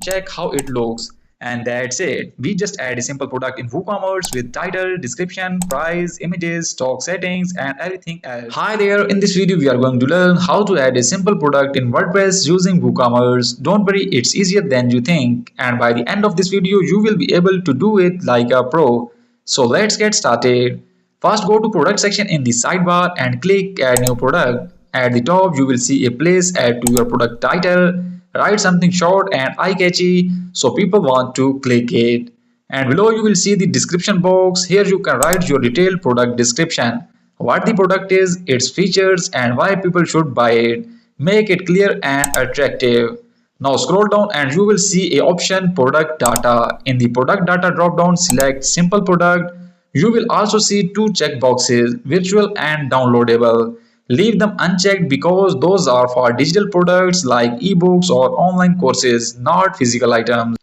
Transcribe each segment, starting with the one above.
check how it looks. And that's it. We just add a simple product in WooCommerce with title, description, price, images, stock settings, and everything else. Hi there, in this video we are going to learn how to add a simple product in WordPress using WooCommerce. Don't worry, it's easier than you think, and by the end of this video you will be able to do it like a pro. So let's get started. First, go to product section in the sidebar and click add new product. At the top you will see a place add to your product title. Write something short and eye-catchy so people want to click it. And below you will see the description box. Here you can write your detailed product description. What the product is, its features, and why people should buy it. Make it clear and attractive. Now scroll down and you will see a option product data. In the product data drop down, select simple product. You will also see two checkboxes, virtual and downloadable. Leave them unchecked because those are for digital products like ebooks or online courses, not physical items.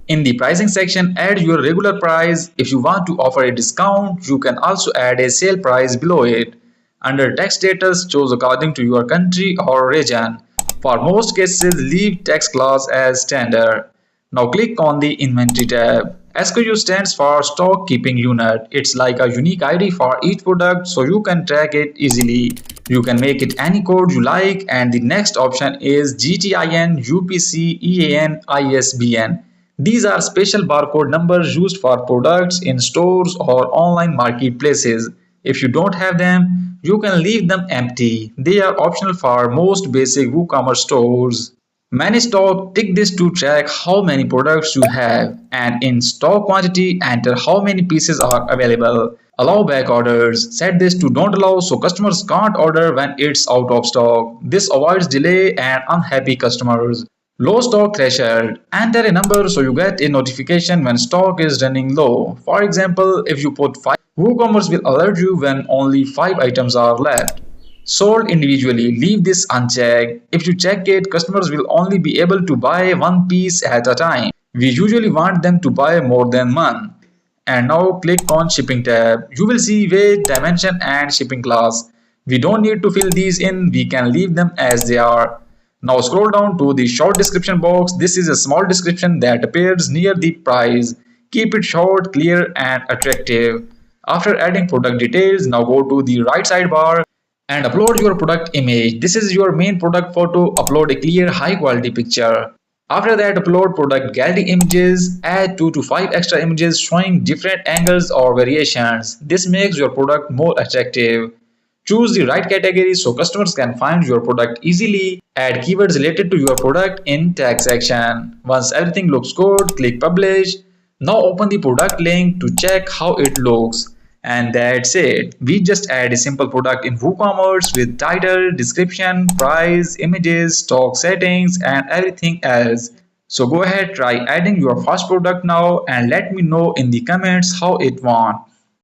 In the pricing section, add your regular price. If you want to offer a discount, you can also add a sale price below it. Under tax status, choose according to your country or region. For most cases, leave tax clause as standard. Now click on the inventory tab. SKU stands for stock keeping unit. It's like a unique ID for each product so you can track it easily. You can make it any code you like, and the next option is GTIN, UPC, EAN, ISBN. These are special barcode numbers used for products in stores or online marketplaces. If you don't have them, you can leave them empty. They are optional for most basic WooCommerce stores. Manage stock, tick this to track how many products you have, and in stock quantity enter how many pieces are available. Allow back orders, set this to don't allow so customers can't order when it's out of stock. This avoids delay and unhappy customers. Low stock threshold, enter a number so you get a notification when stock is running low. For example, if you put 5, WooCommerce will alert you when only 5 items are left. Sold individually, leave this unchecked. If you check it, customers will only be able to buy one piece at a time. We usually want them to buy more than one. And now click on shipping tab. You will see weight, dimension and shipping class. We don't need to fill these in, we can leave them as they are. Now scroll down to the short description box. This is a small description that appears near the price. Keep it short, clear and attractive. After adding product details, now go to the right sidebar and upload your product image. This is your main product photo. Upload a clear high quality picture. After that, upload product gallery images. Add 2 to 5 extra images showing different angles or variations. This makes your product more attractive. Choose the right category so customers can find your product easily. Add keywords related to your product in tag section. Once everything looks good, click publish. Now open the product link to check how it looks. And that's it. We just add a simple product in WooCommerce with title, description, price, images, stock settings, and everything else. So go ahead, try adding your first product now and let me know in the comments how it went.